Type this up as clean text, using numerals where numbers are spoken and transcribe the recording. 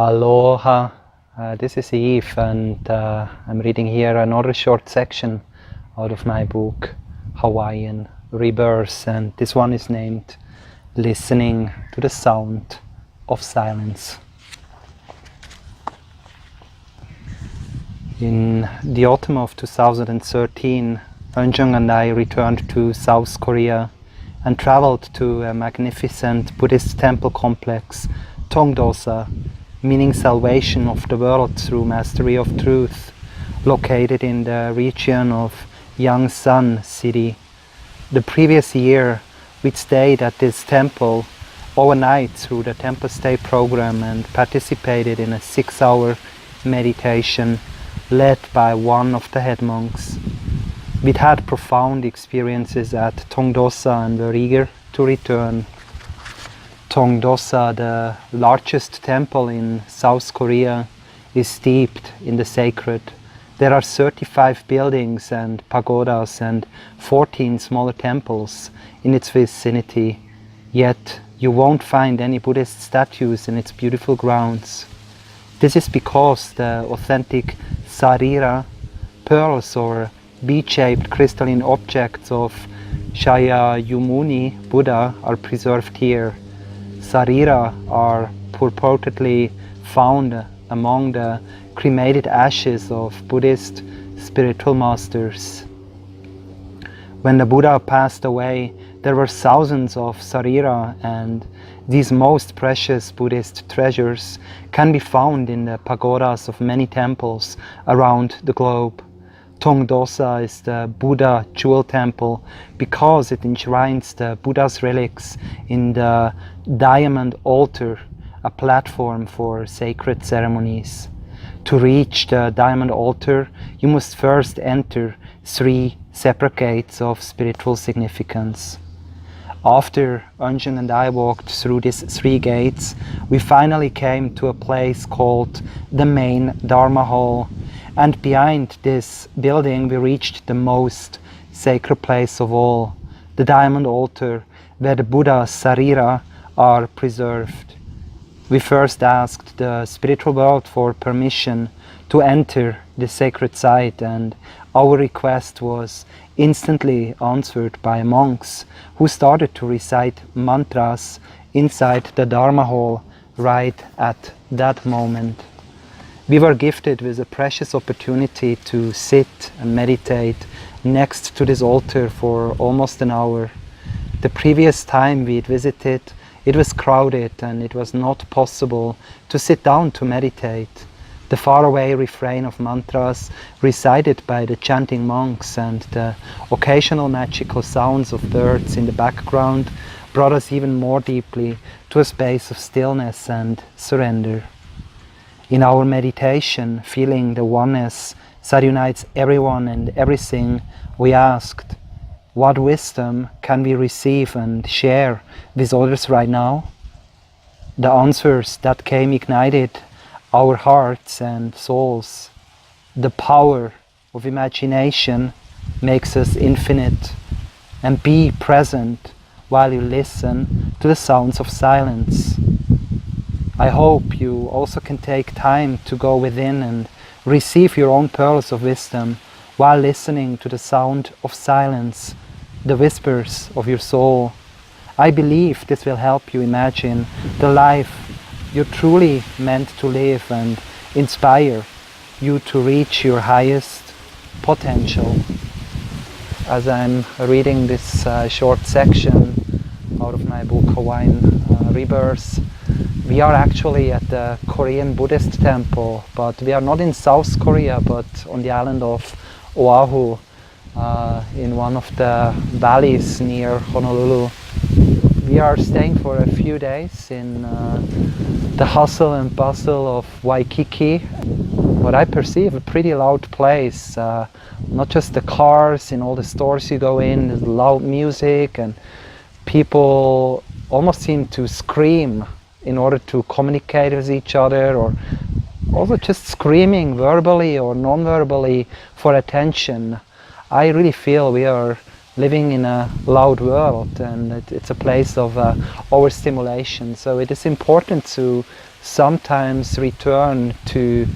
Aloha, this is Eve, and I'm reading here another short section out of my book Hawaiian Rebirth, and this one is named Listening to the Sound of Silence. In the autumn of 2013, Eunjung and I returned to South Korea and traveled to a magnificent Buddhist temple complex, Tongdosa, meaning salvation of the world through mastery of truth, located in the region of Yangsan City. The previous year we'd stayed at this temple overnight through the temple stay program and participated in a 6-hour meditation led by one of the head monks. We'd had profound experiences at Tongdosa and were eager to return. Tongdosa, the largest temple in South Korea, is steeped in the sacred. There are 35 buildings and pagodas and 14 smaller temples in its vicinity, yet you won't find any Buddhist statues in its beautiful grounds. This is because the authentic sarira, pearls or bead-shaped crystalline objects of Shakyamuni Buddha are preserved here. Sarira are purportedly found among the cremated ashes of Buddhist spiritual masters. When the Buddha passed away, there were thousands of sarira, and these most precious Buddhist treasures can be found in the pagodas of many temples around the globe. Tongdosa is the Buddha jewel temple because it enshrines the Buddha's relics in the diamond altar, a platform for sacred ceremonies. To reach the diamond altar, you must first enter 3 separate gates of spiritual significance. After Eunjung and I walked through these 3 gates, we finally came to a place called the main Dharma Hall, and behind this building we reached the most sacred place of all, the diamond altar, where the Buddha's sarira are preserved. We first asked the spiritual world for permission to enter the sacred site, and our request was instantly answered by monks who started to recite mantras inside the Dharma Hall right at that moment. We were gifted with a precious opportunity to sit and meditate next to this altar for almost an hour. The previous time we'd visited, it was crowded and it was not possible to sit down to meditate. The faraway refrain of mantras recited by the chanting monks and the occasional magical sounds of birds in the background brought us even more deeply to a space of stillness and surrender. In our meditation, feeling the oneness that unites everyone and everything, we asked, what wisdom can we receive and share with others right now? The answers that came ignited our hearts and souls. The power of imagination makes us infinite, and be present while you listen to the sounds of silence. I hope you also can take time to go within and receive your own pearls of wisdom while listening to the sound of silence, the whispers of your soul. I believe this will help you imagine the life you're truly meant to live and inspire you to reach your highest potential. As I'm reading this short section out of my book Hawaiian Rebirth, we are actually at the Korean Buddhist temple, but we are not in South Korea, but on the island of Oahu, in one of the valleys near Honolulu. We are staying for a few days in the hustle and bustle of Waikiki, what I perceive a pretty loud place. Not just the cars in all the stores you go in, there's loud music, and people almost seem to scream in order to communicate with each other, or also just screaming verbally or non-verbally for attention. I really feel we are living in a loud world, and it's a place of overstimulation. So it is important to sometimes return to